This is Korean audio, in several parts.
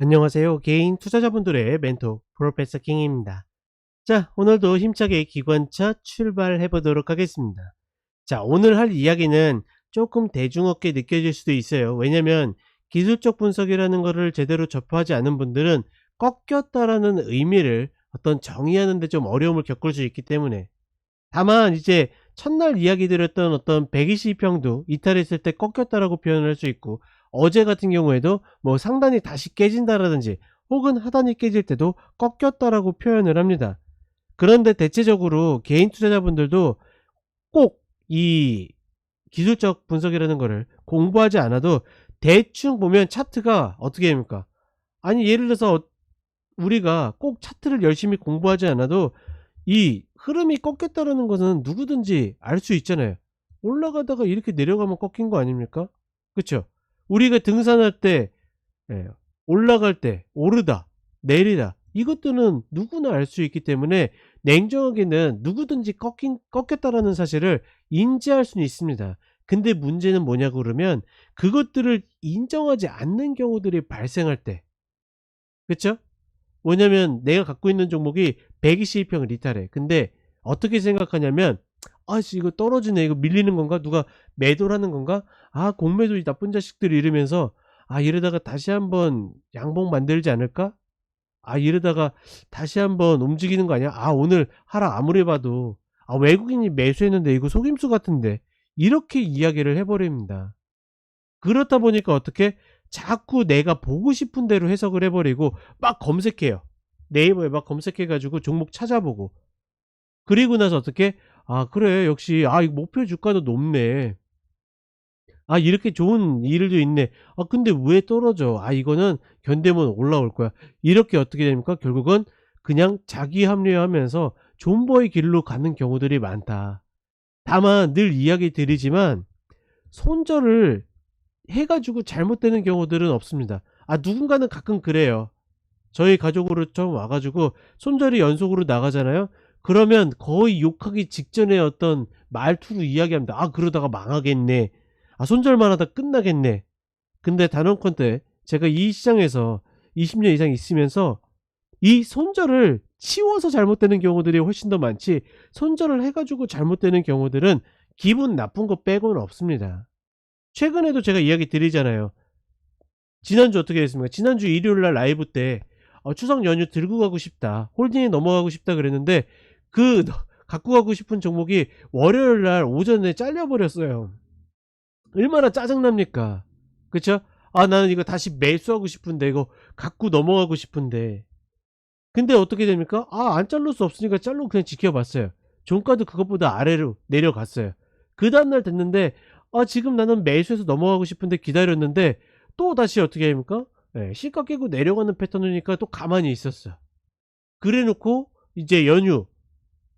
안녕하세요. 개인 투자자분들의 멘토 프로페서 킹입니다. 자, 오늘도 힘차게 기관차 출발해 보도록 하겠습니다. 자, 오늘 할 이야기는 조금 대중없게 느껴질 수도 있어요. 왜냐면 기술적 분석이라는 거를 제대로 접하지 않은 분들은 꺾였다라는 의미를 어떤 정의하는 데 좀 어려움을 겪을 수 있기 때문에, 다만 이제 첫날 이야기 드렸던 어떤 120평도 이탈했을 때 꺾였다라고 표현을 할 수 있고, 어제 같은 경우에도 뭐 상단이 다시 깨진다라든지 혹은 하단이 깨질 때도 꺾였다라고 표현을 합니다. 그런데 대체적으로 개인 투자자분들도 꼭 이 기술적 분석이라는 거를 공부하지 않아도 대충 보면 차트가 어떻게 됩니까? 아니, 예를 들어서 우리가 꼭 차트를 열심히 공부하지 않아도 이 흐름이 꺾였다라는 것은 누구든지 알 수 있잖아요. 올라가다가 이렇게 내려가면 꺾인 거 아닙니까? 그쵸? 우리가 등산할 때, 예, 올라갈 때 오르다 내리다, 이것들은 누구나 알 수 있기 때문에 냉정하게는 누구든지 꺾였다라는 사실을 인지할 수는 있습니다. 근데 문제는 뭐냐고 그러면 그것들을 인정하지 않는 경우들이 발생할 때, 그쵸? 뭐냐면 내가 갖고 있는 종목이 122평을 이탈해. 근데 어떻게 생각하냐면, 아씨 이거 떨어지네, 이거 밀리는 건가, 누가 매도를 하는 건가, 아 공매도 이 나쁜 자식들이, 이러면서 아 이러다가 다시 한번 양봉 만들지 않을까, 아 이러다가 다시 한번 움직이는 거 아니야, 아 오늘 하락 아무리 봐도 아 외국인이 매수했는데 이거 속임수 같은데, 이렇게 이야기를 해버립니다. 그렇다 보니까 어떻게, 자꾸 내가 보고 싶은 대로 해석을 해버리고 막 검색해요. 네이버에 막 검색해 가지고 종목 찾아보고, 그리고 나서 어떻게, 아 그래 역시 아 이 목표 주가도 높네, 아 이렇게 좋은 일도 있네, 아 근데 왜 떨어져, 아 이거는 견디면 올라올 거야, 이렇게 어떻게 됩니까? 결국은 그냥 자기 합리화하면서 존버의 길로 가는 경우들이 많다. 다만 늘 이야기 드리지만 손절을 해 가지고 잘못되는 경우들은 없습니다. 아 누군가는 가끔 그래요. 저희 가족으로 처음 와 가지고 손절이 연속으로 나가잖아요. 그러면 거의 욕하기 직전에 어떤 말투로 이야기합니다. "아 그러다가 망하겠네. 아 손절만 하다 끝나겠네." 근데 단언컨대 제가 이 시장에서 20년 이상 있으면서 이 손절을 치워서 잘못되는 경우들이 훨씬 더 많지, 손절을 해 가지고 잘못되는 경우들은 기분 나쁜 거 빼고는 없습니다. 최근에도 제가 이야기 드리잖아요. 지난주 어떻게 됐습니까? 지난주 일요일 날 라이브 때 "추석 연휴 들고 가고 싶다. 홀딩에 넘어가고 싶다." 그랬는데 그 갖고 가고 싶은 종목이 월요일 날 오전에 잘려 버렸어요. 얼마나 짜증납니까? 그쵸? 아 나는 이거 다시 매수하고 싶은데, 이거 갖고 넘어가고 싶은데. 근데 어떻게 됩니까? 아 안 자를 수 없으니까 자르고 그냥 지켜봤어요. 종가도 그것보다 아래로 내려갔어요. 그 다음날 됐는데, 아 지금 나는 매수해서 넘어가고 싶은데 기다렸는데 또다시 어떻게 됩니까? 예, 시가 깨고 내려가는 패턴이니까 또 가만히 있었어. 그래 놓고 이제 연휴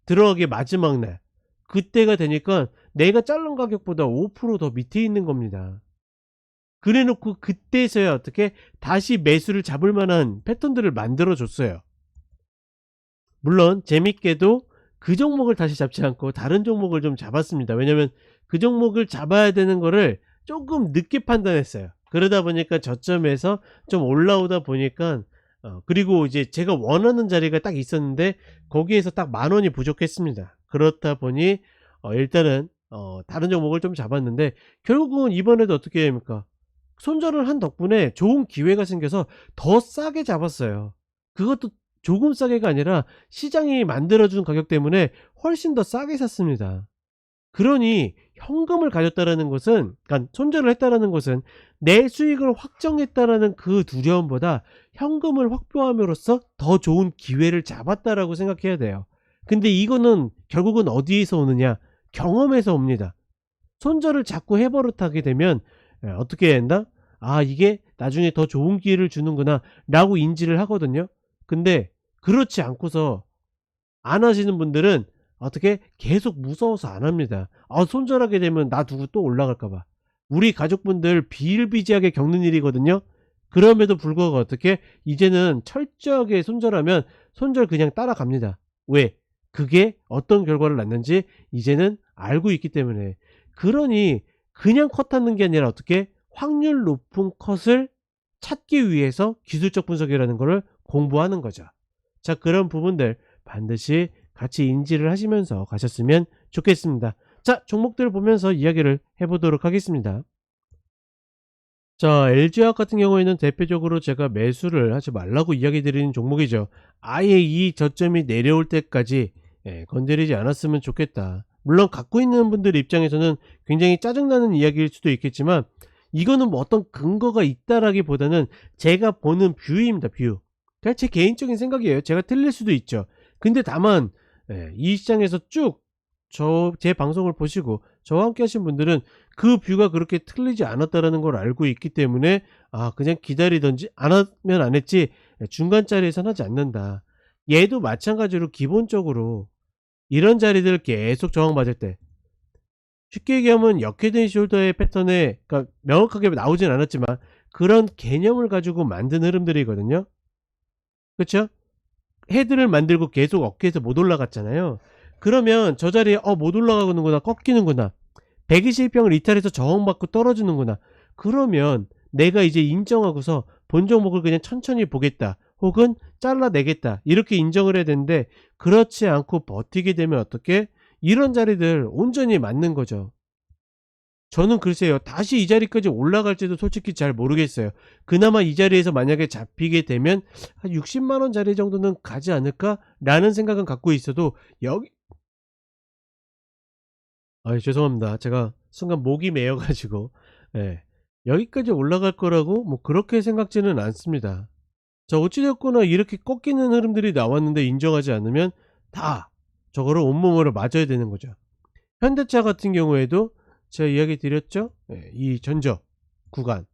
들어가기 마지막 날, 그때가 되니까 내가 자른 가격보다 5%더 밑에 있는 겁니다. 그래 놓고 그때서야 어떻게 다시 매수를 잡을 만한 패턴들을 만들어 줬어요. 물론 재밌게도 그 종목을 다시 잡지 않고 다른 종목을 좀 잡았습니다. 왜냐면 그 종목을 잡아야 되는 거를 조금 늦게 판단했어요. 그러다 보니까 저점에서 좀 올라오다 보니까, 그리고 이제 제가 원하는 자리가 딱 있었는데 거기에서 딱 10,000원이 부족했습니다. 그렇다 보니 일단은 다른 종목을 좀 잡았는데, 결국은 이번에도 어떻게 됩니까? 손절을 한 덕분에 좋은 기회가 생겨서 더 싸게 잡았어요. 그것도 조금 싸게가 아니라 시장이 만들어 준 가격 때문에 훨씬 더 싸게 샀습니다. 그러니 현금을 가졌다라는 것은, 그러니까 손절을 했다라는 것은 내 수익을 확정했다라는 그 두려움보다 현금을 확보함으로써 더 좋은 기회를 잡았다라고 생각해야 돼요. 근데 이거는 결국은 어디에서 오느냐? 경험에서 옵니다. 손절을 자꾸 해버릇하게 되면 어떻게 된다? '아 이게 나중에 더 좋은 기회를 주는구나.' 라고 인지를 하거든요. 근데 그렇지 않고서 안 하시는 분들은 어떻게 계속 무서워서 안 합니다. 손절하게 되면 나 두고 또 올라갈까 봐. 우리 가족분들 비일비재하게 겪는 일이거든요. 그럼에도 불구하고 어떻게 이제는 철저하게 손절하면 손절 그냥 따라갑니다. 왜? 그게 어떤 결과를 낳는지 이제는 알고 있기 때문에. 그러니 그냥 컷하는 게 아니라 어떻게 확률 높은 컷을 찾기 위해서 기술적 분석이라는 거를 공부하는 거죠. 자, 그런 부분들 반드시 같이 인지를 하시면서 가셨으면 좋겠습니다. 자, 종목들을 보면서 이야기를 해보도록 하겠습니다. 자, LG화학 같은 경우에는 대표적으로 제가 매수를 하지 말라고 이야기 드리는 종목이죠. 아예 이 저점이 내려올 때까지 건드리지 않았으면 좋겠다. 물론 갖고 있는 분들 입장에서는 굉장히 짜증나는 이야기일 수도 있겠지만, 이거는 뭐 어떤 근거가 있다라기보다는 제가 보는 뷰입니다. 뷰. 그냥 제 개인적인 생각이에요. 제가 틀릴 수도 있죠. 근데 다만 이 시장에서 쭉 제 방송을 보시고 저와 함께 하신 분들은 그 뷰가 그렇게 틀리지 않았다라는 걸 알고 있기 때문에, 아, 그냥 기다리든지 안 하면 안 했지 중간 자리에선 하지 않는다. 얘도 마찬가지로 기본적으로 이런 자리들 계속 저항받을 때, 쉽게 얘기하면 역헤드 숄더의 패턴에, 그러니까 명확하게 나오진 않았지만 그런 개념을 가지고 만든 흐름들이거든요. 그쵸? 헤드를 만들고 계속 어깨에서 못 올라갔잖아요. 그러면 저 자리에 못 올라가는구나, 꺾이는구나, 120평을 이탈해서 저항받고 떨어지는구나, 그러면 내가 이제 인정하고서 본 종목을 그냥 천천히 보겠다, 혹은 잘라내겠다, 이렇게 인정을 해야 되는데, 그렇지 않고 버티게 되면 어떻게, 이런 자리들 온전히 맞는 거죠. 저는 글쎄요, 다시 이 자리까지 올라갈지도 솔직히 잘 모르겠어요. 그나마 이 자리에서 만약에 잡히게 되면 한 60만원 자리 정도는 가지 않을까 라는 생각은 갖고 있어도, 여기, 죄송합니다. 제가 순간 목이 메여 가지고 예, 여기까지 올라갈 거라고 뭐 그렇게 생각지는 않습니다. 자, 어찌 됐거나 이렇게 꺾이는 흐름들이 나왔는데 인정하지 않으면 다 저거를 온몸으로 맞아야 되는 거죠. 현대차 같은 경우에도 제가 이야기 드렸죠. 이 전적 구간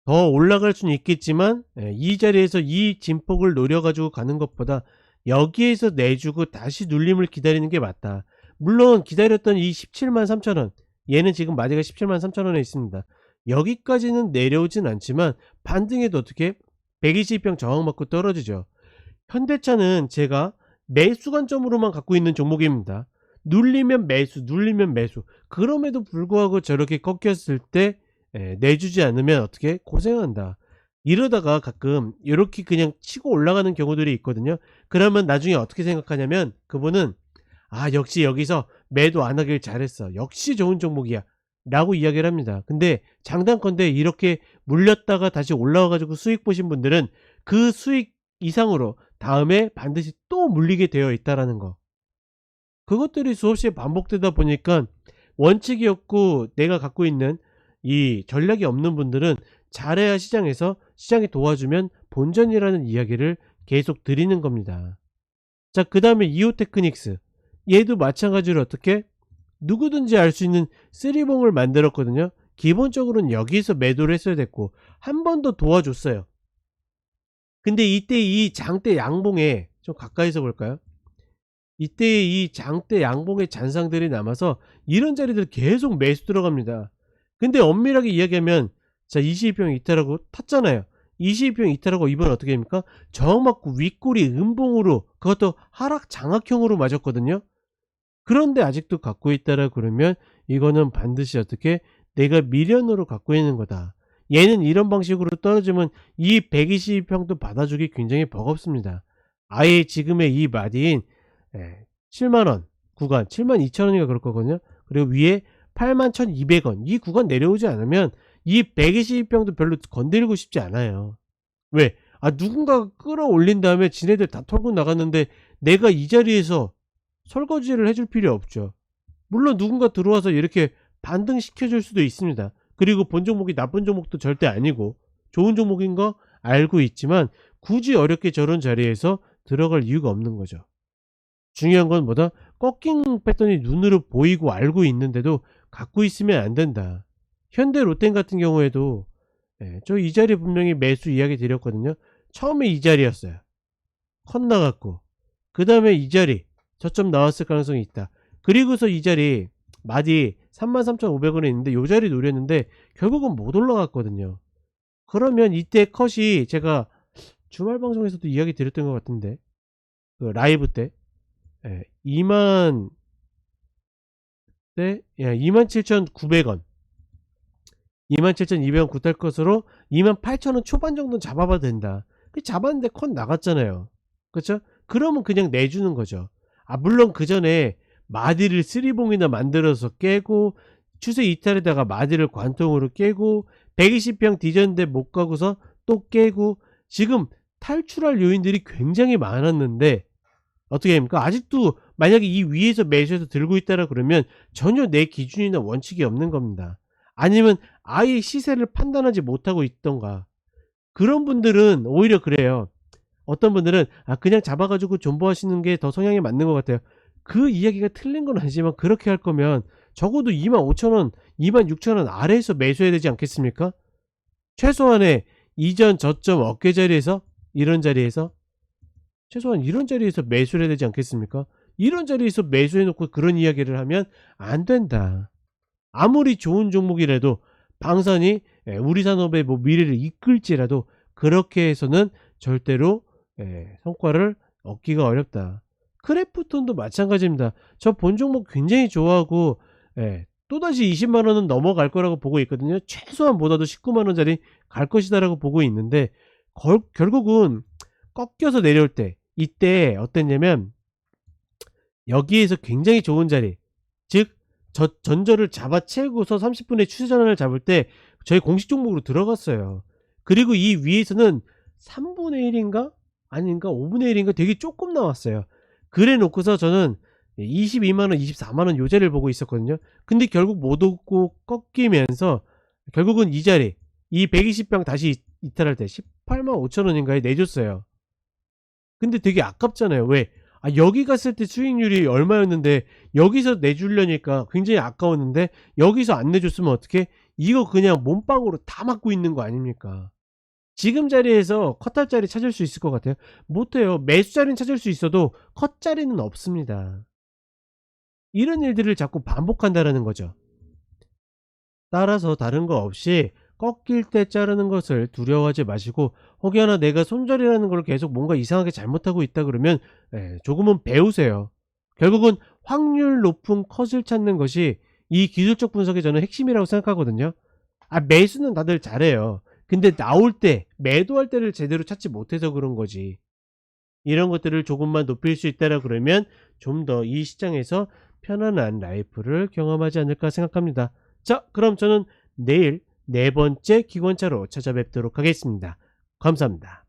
더 올라갈 수는 있겠지만, 이 자리에서 이 진폭을 노려 가지고 가는 것보다 여기에서 내주고 다시 눌림을 기다리는 게 맞다. 물론 기다렸던 이 173,000원, 얘는 지금 마디가 173,000원에 있습니다. 여기까지는 내려오진 않지만 반등에도 어떻게 120평 저항받고 떨어지죠. 현대차는 제가 매수 관점으로만 갖고 있는 종목입니다. 눌리면 매수, 눌리면 매수. 그럼에도 불구하고 저렇게 꺾였을 때 내주지 않으면 어떻게, 고생한다. 이러다가 가끔 이렇게 그냥 치고 올라가는 경우들이 있거든요. 그러면 나중에 어떻게 생각하냐면, 그분은 역시 여기서 매도 안 하길 잘했어, 역시 좋은 종목이야 라고 이야기를 합니다. 근데 장단컨대 이렇게 물렸다가 다시 올라와 가지고 수익 보신 분들은 그 수익 이상으로 다음에 반드시 또 물리게 되어 있다라는 거. 그것들이 수없이 반복되다 보니까 원칙이 없고 내가 갖고 있는 이 전략이 없는 분들은 잘해야 시장에서, 시장이 도와주면 본전이라는 이야기를 계속 드리는 겁니다. 자, 그 다음에 이오테크닉스, 얘도 마찬가지로 어떻게, 누구든지 알 수 있는 쓰리봉을 만들었거든요. 기본적으로는 여기서 매도를 했어야 됐고 한 번 더 도와줬어요. 근데 이때 이 장대 양봉에, 좀 가까이서 볼까요? 이때 이 장대 양봉의 잔상들이 남아서 이런 자리들 계속 매수 들어갑니다. 근데 엄밀하게 이야기하면, 자, 22평 이탈하고 탔잖아요. 22평 이탈하고 이번 어떻게 됩니까? 저항받고 윗골이 음봉으로, 그것도 하락 장악형으로 맞았거든요. 그런데 아직도 갖고 있다라 그러면 이거는 반드시 어떻게, 내가 미련으로 갖고 있는 거다. 얘는 이런 방식으로 떨어지면 이 122평도 받아주기 굉장히 버겁습니다. 아예 지금의 이 마디인 7만원 구간, 72,000원인가 그럴 거거든요. 그리고 위에 81,200원, 이 구간 내려오지 않으면 이 122평도 별로 건드리고 싶지 않아요. 왜? 누군가가 끌어올린 다음에 지네들 다 털고 나갔는데 내가 이 자리에서 설거지를 해줄 필요 없죠. 물론 누군가 들어와서 이렇게 반등시켜줄 수도 있습니다. 그리고 본 종목이 나쁜 종목도 절대 아니고 좋은 종목인 거 알고 있지만 굳이 어렵게 저런 자리에서 들어갈 이유가 없는 거죠. 중요한 건 뭐다? 꺾인 패턴이 눈으로 보이고 알고 있는데도 갖고 있으면 안 된다. 현대 롯데 같은 경우에도 저 이 자리 분명히 매수 이야기 드렸거든요. 처음에 이 자리였어요. 컷 나갔고 그 다음에 이 자리 저점 나왔을 가능성이 있다. 그리고서 이 자리 마디 33,500원에 있는데 요 자리 노렸는데 결국은 못 올라갔거든요. 그러면 이때 컷이, 제가 주말 방송에서도 이야기 드렸던 것 같은데, 그 라이브 때 2만 때 27,900원 27,200원 굿할 것으로 28,000원 초반 정도는 잡아봐도 된다. 잡았는데 컷 나갔잖아요. 그쵸? 그러면 그냥 내주는 거죠. 물론 그 전에 마디를 3봉이나 만들어서 깨고 추세 이탈에다가 마디를 관통으로 깨고 120평 뒤졌는데 못 가고서 또 깨고 지금 탈출할 요인들이 굉장히 많았는데 어떻게 됩니까? 아직도 만약에 이 위에서 매수해서 들고 있다라 그러면 전혀 내 기준이나 원칙이 없는 겁니다. 아니면 아예 시세를 판단하지 못하고 있던가. 그런 분들은 오히려 그래요. 어떤 분들은 그냥 잡아가지고 존버하시는 게 더 성향에 맞는 것 같아요. 그 이야기가 틀린 건 아니지만 그렇게 할 거면 적어도 25,000원, 26,000원 아래에서 매수해야 되지 않겠습니까? 최소한의 이전 저점 어깨 자리에서 이런 자리에서 최소한 이런 자리에서 매수를 해야 되지 않겠습니까? 이런 자리에서 매수해 놓고 그런 이야기를 하면 안 된다. 아무리 좋은 종목이라도 방산이 우리 산업의 뭐 미래를 이끌지라도 그렇게 해서는 절대로 성과를 얻기가 어렵다. 크래프톤도 마찬가지입니다. 저 본 종목 굉장히 좋아하고 또다시 20만원은 넘어갈 거라고 보고 있거든요. 최소한 보다도 19만원짜리 갈 것이다 라고 보고 있는데 결국은 꺾여서 내려올 때 이때 어땠냐면 여기에서 굉장히 좋은 자리 즉 전저를 잡아채고서 30분의 추세전환을 잡을 때 저희 공식 종목으로 들어갔어요. 그리고 이 위에서는 3분의 1인가? 아닌가? 5분의 1인가? 되게 조금 나왔어요. 그래 놓고서 저는 22만원, 24만원 요 자리를 보고 있었거든요. 근데 결국 못 오고 꺾이면서 결국은 이 자리, 이 120병 다시 이탈할 때 18만 5천원인가에 내줬어요. 근데 되게 아깝잖아요. 왜? 여기 갔을 때 수익률이 얼마였는데 여기서 내주려니까 굉장히 아까웠는데 여기서 안 내줬으면 어떻게? 이거 그냥 몸빵으로 다 맞고 있는 거 아닙니까? 지금 자리에서 컷할 자리 찾을 수 있을 것 같아요? 못해요. 매수 자리는 찾을 수 있어도 컷 자리는 없습니다. 이런 일들을 자꾸 반복한다라는 거죠. 따라서 다른 거 없이 꺾일 때 자르는 것을 두려워하지 마시고 혹여나 내가 손절이라는 걸 계속 뭔가 이상하게 잘못하고 있다 그러면 조금은 배우세요. 결국은 확률 높은 컷을 찾는 것이 이 기술적 분석의 저는 핵심이라고 생각하거든요. 매수는 다들 잘해요. 근데 나올 때 매도할 때를 제대로 찾지 못해서 그런 거지. 이런 것들을 조금만 높일 수 있다라 그러면 좀 더 이 시장에서 편안한 라이프를 경험하지 않을까 생각합니다. 자, 그럼 저는 내일 네 번째 기관차로 찾아뵙도록 하겠습니다. 감사합니다.